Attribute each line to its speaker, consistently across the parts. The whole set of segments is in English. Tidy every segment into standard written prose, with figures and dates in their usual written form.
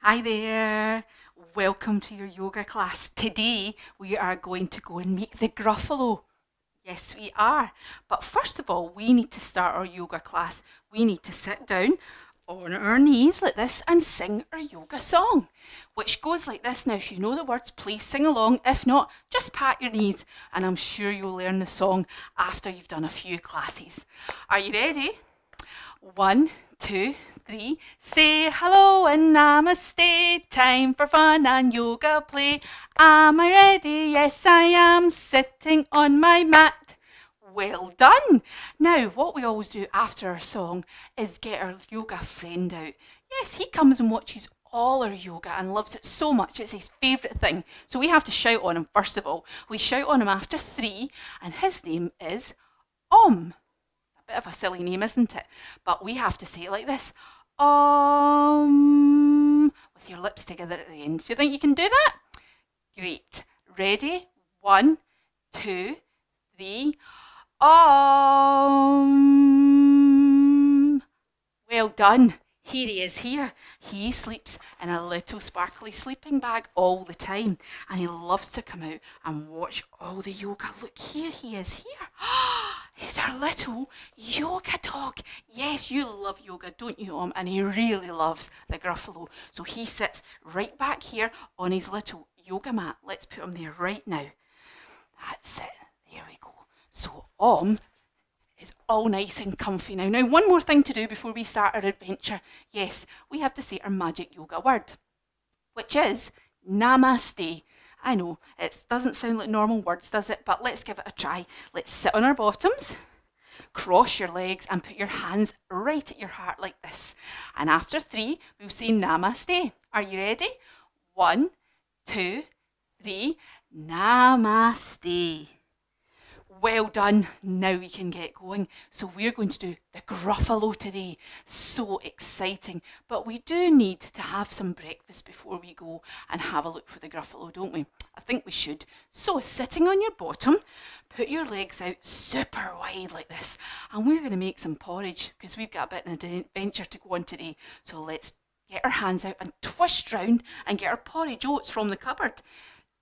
Speaker 1: Hi there, welcome to your yoga class. Today we are going to go and meet the Gruffalo. Yes, we are. But first of all, we need to start our yoga class. We need to sit down on our knees like this and sing our yoga song, which goes like this. Now, if you know the words, please sing along. If not, just pat your knees and I'm sure you'll learn the song after you've done a few classes. Are you ready? 1, 2, 3. Say hello and namaste. Time for fun and yoga play. Am I ready? Yes, I am. Sitting on my mat. Well done. Now, what we always do after our song is get our yoga friend out. Yes, he comes and watches all our yoga and loves it so much. It's his favourite thing. So we have to shout on him first of all. We shout on him after 3, and his name is Om. Bit of a silly name, isn't it? But we have to say it like this. With your lips together at the end. Do you think you can do that? Great. Ready? 1, 2, 3. Well done. Here he is here. He sleeps in a little sparkly sleeping bag all the time, and he loves to come out and watch all the yoga. Look, here he is here. He's our little yoga dog. Yes, you love yoga, don't you, Om? And he really loves the Gruffalo. So he sits right back here on his little yoga mat. Let's put him there right now. That's it. There we go. So Om is all nice and comfy now. Now, one more thing to do before we start our adventure. Yes, we have to say our magic yoga word, which is namaste. I know, it doesn't sound like normal words, does it? But let's give it a try. Let's sit on our bottoms, cross your legs and put your hands right at your heart like this. And after 3, we'll say namaste. Are you ready? 1, 2, 3. Namaste. Well done. Now we can get going. So we're going to do the Gruffalo today. So exciting. But we do need to have some breakfast before we go and have a look for the Gruffalo, don't we? I think we should. So sitting on your bottom, put your legs out super wide like this. And we're going to make some porridge because we've got a bit of an adventure to go on today. So let's get our hands out and twist round and get our porridge oats from the cupboard.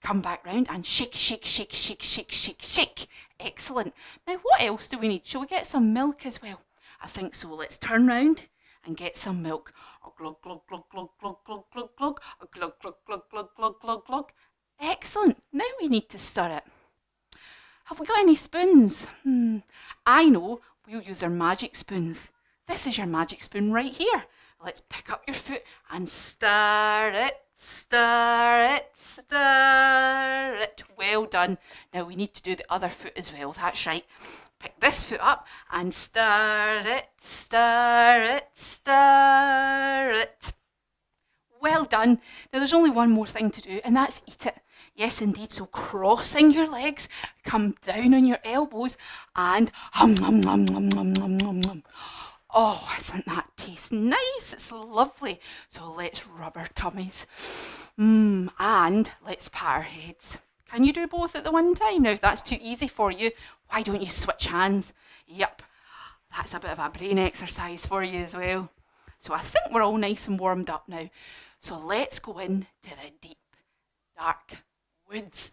Speaker 1: Come back round and shake, shake, shake, shake, shake, shake, shake. Excellent. Now, what else do we need? Shall we get some milk as well? I think so. Let's turn round and get some milk. Glug, glug, glug, glug, glug, glug, glug, glug. Glug, glug, glug, glug, glug, glug, glug. Excellent. Now we need to stir it. Have we got any spoons? I know. We'll use our magic spoons. This is your magic spoon right here. Let's pick up your foot and stir it. Stir it, stir it. Well done. Now we need to do the other foot as well. That's right. Pick this foot up and stir it, stir it, stir it. Well done. Now there's only one more thing to do, and that's eat it. Yes, indeed. So crossing your legs, come down on your elbows and hum, hum, hum, hum, hum, hum, hum, hum. Oh, isn't that taste nice? It's lovely. So let's rub our tummies. And let's pat our heads. Can you do both at the one time? Now, if that's too easy for you, why don't you switch hands? Yep, that's a bit of a brain exercise for you as well. So I think we're all nice and warmed up now. So let's go into the deep, dark woods.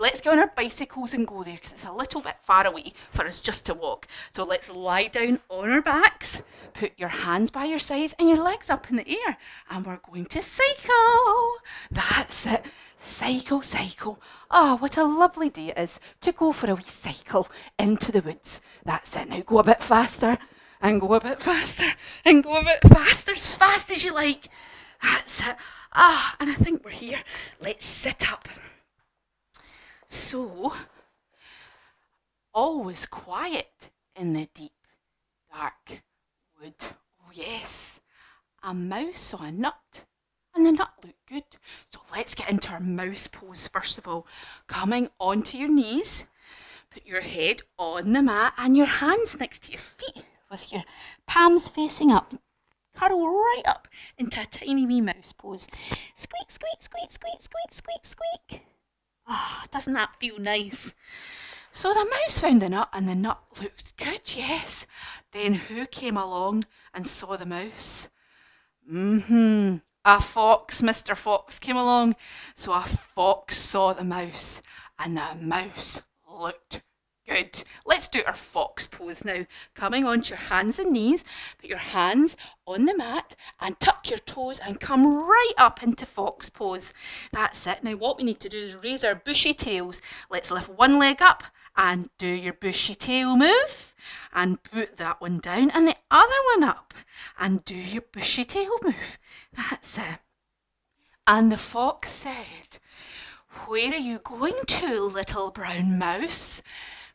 Speaker 1: Let's get on our bicycles and go there because it's a little bit far away for us just to walk. So let's lie down on our backs, put your hands by your sides and your legs up in the air, and we're going to cycle. That's it. Cycle, cycle. Oh, what a lovely day it is to go for a wee cycle into the woods. That's it. Now go a bit faster and go a bit faster and go a bit faster, as fast as you like. That's it. And I think we're here. Let's sit up. So, always quiet in the deep, dark wood. Oh yes, a mouse saw a nut, and the nut looked good. So let's get into our mouse pose first of all. Coming onto your knees, put your head on the mat and your hands next to your feet with your palms facing up. Curl right up into a tiny wee mouse pose. Squeak, squeak, squeak, squeak, squeak, squeak, squeak. Doesn't that feel nice? So the mouse found the nut and the nut looked good, yes. Then who came along and saw the mouse? A a fox, Mr. Fox came along. So a fox saw the mouse, and the mouse looked good. Let's do our fox pose now. Coming onto your hands and knees, put your hands on the mat and tuck your toes and come right up into fox pose. That's it. Now what we need to do is raise our bushy tails. Let's lift one leg up and do your bushy tail move, and put that one down and the other one up and do your bushy tail move. That's it. And the fox said, "Where are you going to, little brown mouse?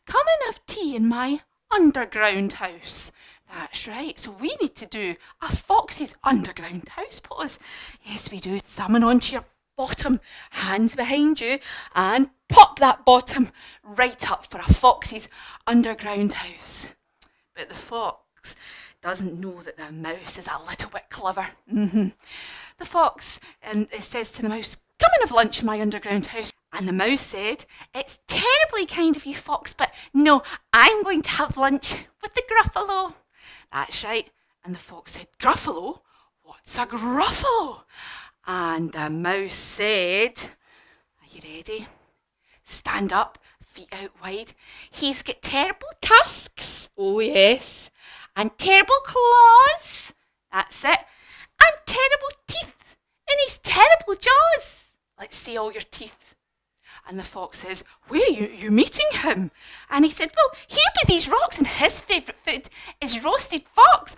Speaker 1: Come and have tea in my underground house." That's right. So we need to do a fox's underground house pose. Yes, we do. Summon onto your bottom, hands behind you, and pop that bottom right up for a fox's underground house. But the fox doesn't know that the mouse is a little bit clever. The fox says to the mouse, "Come and have lunch in my underground house." And the mouse said, "It's terribly kind of you, fox, but no, I'm going to have lunch with the Gruffalo." That's right. And the fox said, "Gruffalo? What's a Gruffalo?" And the mouse said, "Are you ready? Stand up, feet out wide. He's got terrible tusks." Oh yes. "And terrible claws." That's it. "And terrible teeth in his terrible jaws." Let's see all your teeth. And the fox says, "Where are you meeting him?" And he said, "Well, here by these rocks, and his favourite food is roasted fox."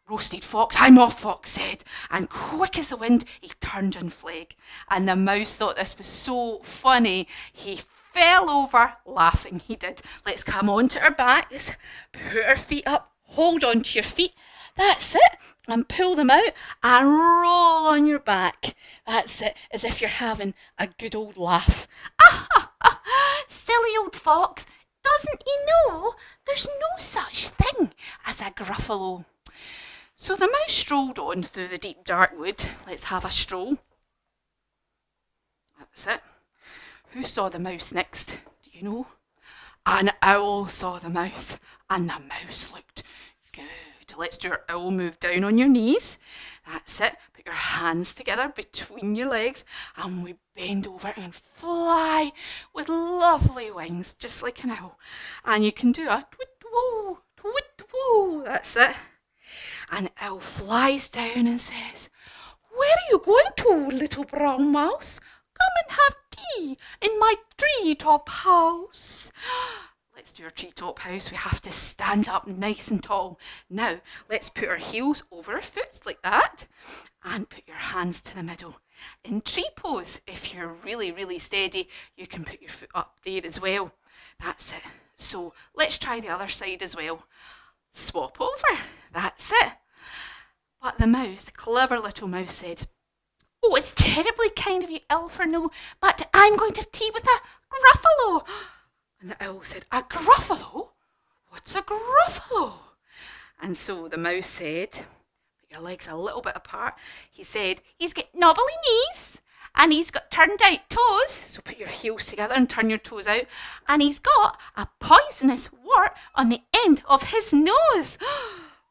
Speaker 1: "Roasted fox, I'm off," Fox said. And quick as the wind, he turned and fled. And the mouse thought this was so funny, he fell over laughing. He did. Let's come onto our backs, put our feet up, hold on to your feet. That's it. And pull them out and roll on your back. That's it, as if you're having a good old laugh. Silly old fox. Doesn't he know there's no such thing as a Gruffalo? So the mouse strolled on through the deep dark wood. Let's have a stroll. That's it. Who saw the mouse next? Do you know? An owl saw the mouse, and the mouse looked good. Let's do our owl move down on your knees. That's it. Put your hands together between your legs, and we bend over and fly with lovely wings, just like an owl. And you can do a twit-woo, twit-woo. That's it. And owl flies down and says, "Where are you going to, little brown mouse? Come and have tea in my treetop house." Let's do our treetop house. We have to stand up nice and tall. Now, let's put our heels over our foot like that and put your hands to the middle. In tree pose, if you're really, really steady, you can put your foot up there as well. That's it. So let's try the other side as well. Swap over. That's it. But the mouse, the clever little mouse, said, "Oh, it's terribly kind of you, Ilferno, but I'm going to have tea with a Gruffalo." And the owl said, "A Gruffalo? What's a Gruffalo?" And so the mouse said, put your legs a little bit apart. He said, "He's got knobbly knees, and he's got turned out toes." So put your heels together and turn your toes out. "And he's got a poisonous wart on the end of his nose."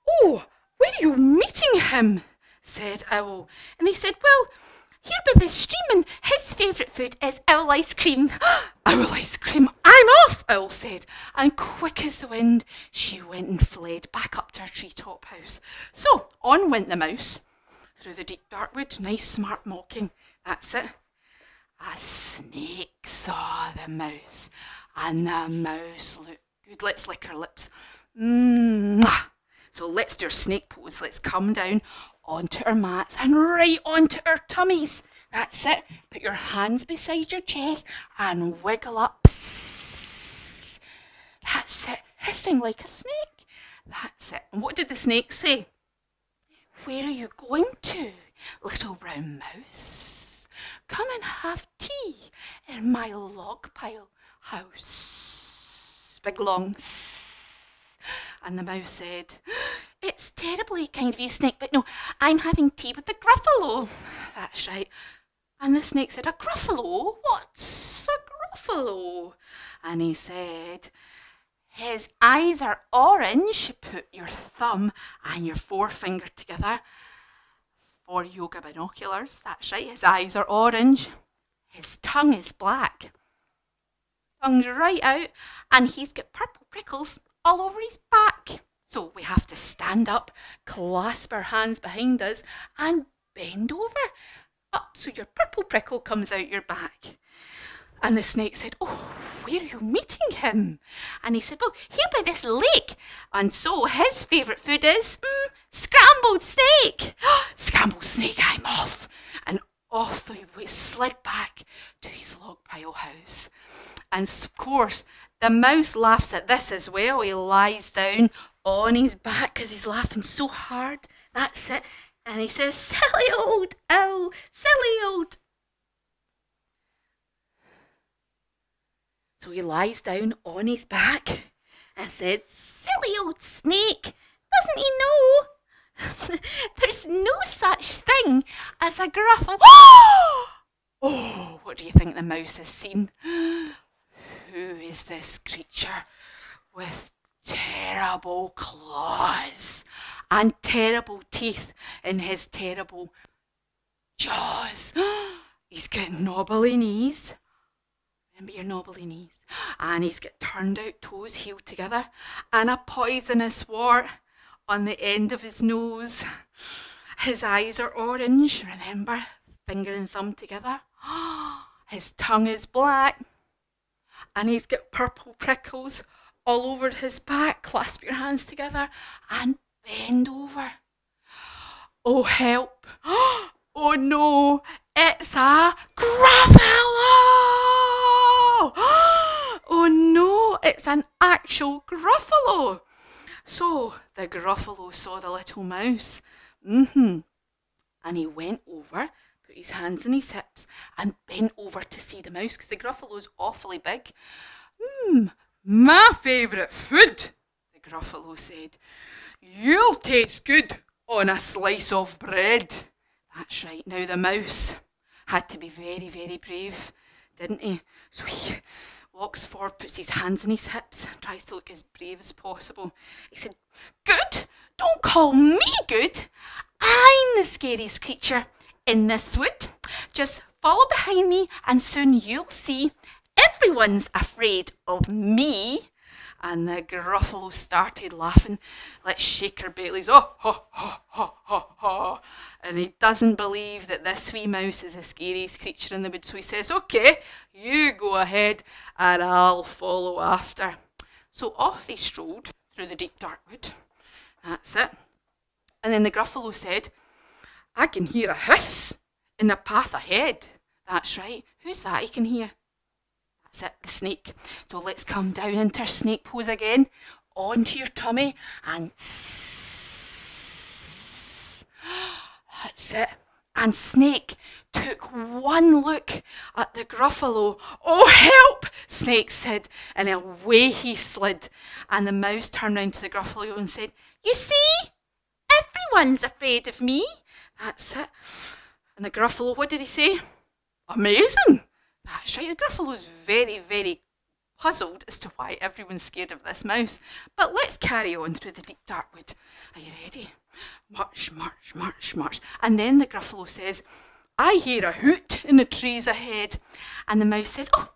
Speaker 1: "Oh, where are you meeting him?" said Owl. And he said, "Well, here by the stream, and his favourite food is owl ice cream." "Owl ice cream, I'm off," Owl said. And quick as the wind, she went and fled back up to her treetop house. So on went the mouse through the deep dark wood, nice smart mocking. That's it. A snake saw the mouse, and the mouse looked good. Let's lick our lips. So let's do our snake pose. Let's come down onto our mats and right onto our tummies. That's it. Put your hands beside your chest and wiggle up. Psss. That's it. Hissing like a snake. That's it. And what did the snake say? "Where are you going to, little brown mouse? Come and have tea in my log pile house." Big long. And the mouse said, "It's terribly kind of you, snake, but no, I'm having tea with the Gruffalo." That's right. And the snake said, "A Gruffalo? What's a Gruffalo?" And he said, "His eyes are orange." Put your thumb and your forefinger together. for yoga binoculars. That's right, his eyes are orange. His tongue is black. Tongue's right out, and he's got purple prickles all over his back. So we have to stand up, clasp our hands behind us, and bend over. Up so your purple prickle comes out your back. And the snake said, oh, where are you meeting him? And he said, well, here by this lake. And so his favourite food is scrambled snake. Scrambled snake, I'm off. And off he slid back to his log pile house. And of course, the mouse laughs at this as well. He lies down on his back because he's laughing so hard. That's it. And he says, silly old owl, silly old. So he lies down on his back and said, silly old snake, doesn't he know? There's no such thing as a Gruffalo. Oh, what do you think the mouse has seen? Who is this creature with terrible claws and terrible teeth in his terrible jaws? He's got knobbly knees. Remember your knobbly knees. And he's got turned out toes heeled together and a poisonous wart on the end of his nose. His eyes are orange, remember? Finger and thumb together. His tongue is black. And he's got purple prickles all over his back. Clasp your hands together and bend over. Oh, help. Oh, no. It's a Gruffalo. Oh, no. It's an actual Gruffalo. So the Gruffalo saw the little mouse. And he went over, put his hands on his hips and bent over to see the mouse because the Gruffalo's awfully big. My favourite food, the Gruffalo said. You'll taste good on a slice of bread. That's right. Now the mouse had to be very, very brave, didn't he? So he walks forward, puts his hands on his hips, tries to look as brave as possible. He said, good? Don't call me good. I'm the scariest creature in this wood. Just follow behind me and soon you'll see everyone's afraid of me. And the Gruffalo started laughing. Let's shake her Baileys. Oh, ho, ho, ho, ho, ho. And he doesn't believe that this wee mouse is the scariest creature in the wood. So he says, okay, you go ahead and I'll follow after. So off they strolled through the deep dark wood. That's it. And then the Gruffalo said, I can hear a hiss in the path ahead. That's right. Who's that he can hear? That's it, the snake. So let's come down into our snake pose again. Onto your tummy and that's it. And Snake took one look at the Gruffalo. Oh, help, Snake said, and away he slid. And the mouse turned round to the Gruffalo and said, you see, everyone's afraid of me. That's it. And the Gruffalo, what did he say? Amazing. That's right, the Gruffalo's very, very puzzled as to why everyone's scared of this mouse. But let's carry on through the deep dark wood. Are you ready? March, march, march, march. And then the Gruffalo says, I hear a hoot in the trees ahead. And the mouse says, oh,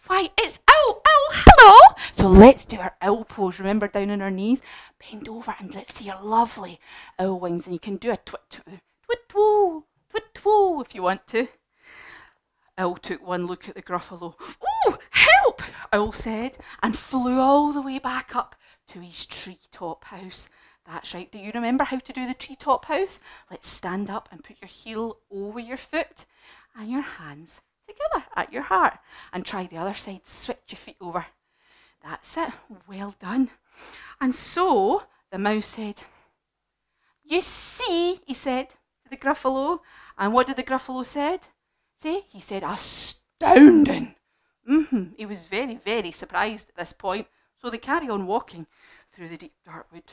Speaker 1: why, it's owl, owl, hello. So let's do our owl pose. Remember, down on our knees. Bend over and let's see your lovely owl wings. And you can do a twit-twoo, twit-twoo, twit-twoo if you want to. Owl took one look at the Gruffalo. Oh, help, Owl said, and flew all the way back up to his treetop house. That's right. Do you remember how to do the treetop house? Let's stand up and put your heel over your foot and your hands together at your heart. And try the other side. Switch your feet over. That's it. Well done. And so the mouse said, you see, he said to the Gruffalo. And what did the Gruffalo say? He said, astounding. He was very, very surprised at this point. So they carry on walking through the deep dark wood.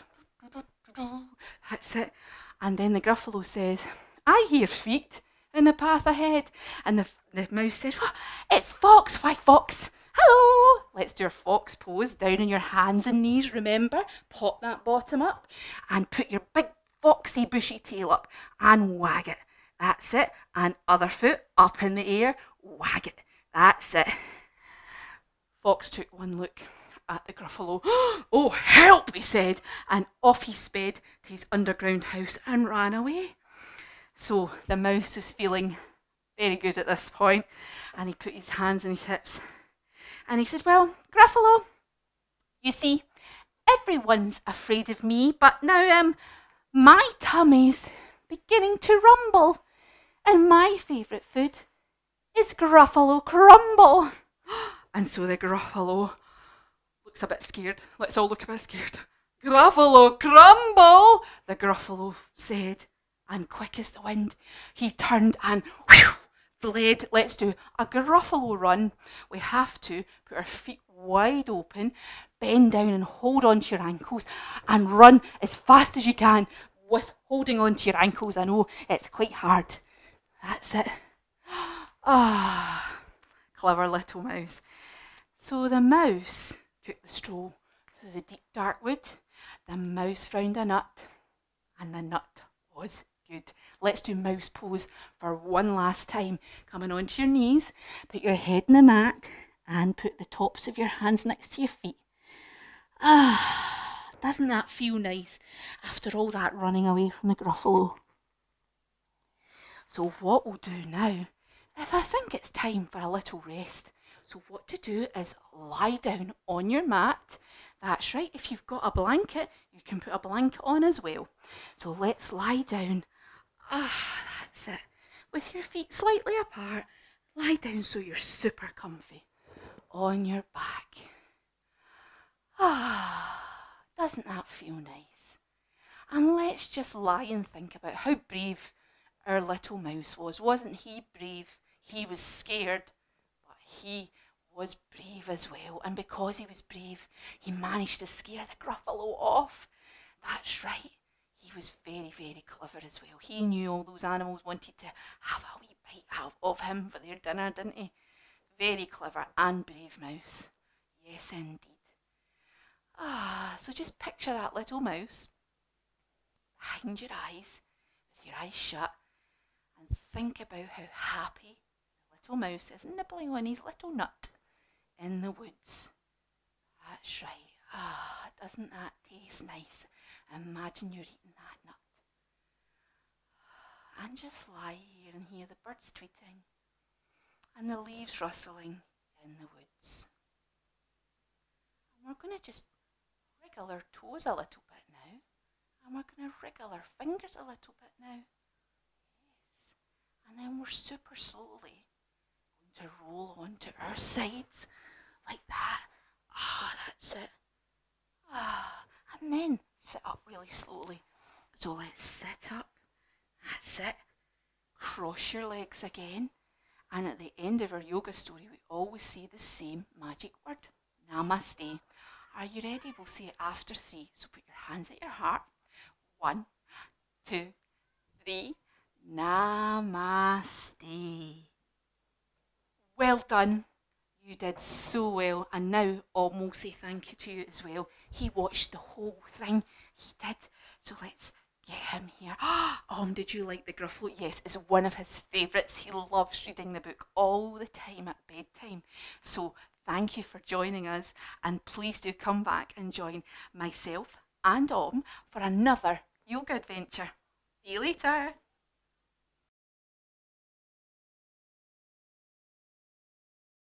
Speaker 1: That's it. And then the Gruffalo says, I hear feet in the path ahead. And the mouse says, well, it's Fox. Why, Fox? Hello. Let's do our fox pose. Down on your hands and knees, remember. Pop that bottom up. And put your big foxy bushy tail up and wag it. That's it. And other foot up in the air. Wag it. That's it. Fox took one look at the Gruffalo. Oh, help, he said, and off he sped to his underground house and ran away. So the mouse was feeling very good at this point, and he put his hands on his hips, and he said, well, Gruffalo, you see, everyone's afraid of me, but now my tummy's beginning to rumble, and my favourite food is Gruffalo crumble. And so the Gruffalo looks a bit scared. Let's all look a bit scared. Gruffalo crumble, the Gruffalo said. And quick as the wind, he turned and fled. Let's do a Gruffalo run. We have to put our feet wide open, bend down and hold on to your ankles, and run as fast as you can with holding on to your ankles. I know it's quite hard. That's it. Ah, clever little mouse. So the mouse took the stroll through the deep dark wood. The mouse found a nut, and the nut was good. Let's do mouse pose for one last time. Coming onto your knees, put your head in the mat, and put the tops of your hands next to your feet. Ah, doesn't that feel nice after all that running away from the Gruffalo? So what we'll do now, if I think it's time for a little rest, so what to do is lie down on your mat. That's right, if you've got a blanket, you can put a blanket on as well. So let's lie down. Ah, that's it. With your feet slightly apart, lie down so you're super comfy on your back. Ah, doesn't that feel nice? And let's just lie and think about how brave our little mouse was. Wasn't he brave? He was scared, but he was brave as well. And because he was brave, he managed to scare the Gruffalo off. That's right. He was very, very clever as well. He knew all those animals wanted to have a wee bite of him for their dinner, didn't he? Very clever and brave mouse. Yes, indeed. Ah, so just picture that little mouse behind your eyes, with your eyes shut, and think about how happy the little mouse is nibbling on his little nut in the woods. That's right. Ah, doesn't that taste nice? Imagine you're eating that nut. And just lie here and hear the birds tweeting and the leaves rustling in the woods. And we're going to just wriggle our toes a little bit now. And we're going to wriggle our fingers a little bit now. Yes. And then we're super slowly going to roll onto our sides like that. Ah, that's it. Ah, and then sit up really slowly. So let's sit up. That's it. Cross your legs again. And at the end of our yoga story, we always say the same magic word. Namaste. Are you ready? We'll say it after 3. So put your hands at your heart. 1, 2, 3. Namaste. Well done. You did so well. And now Om will say thank you to you as well. He watched the whole thing. He did. So let's get him here. Did you like the Gruffalo? Yes, it's one of his favourites. He loves reading the book all the time at bedtime. So thank you for joining us, and please do come back and join myself and Om for another yoga adventure. See you later.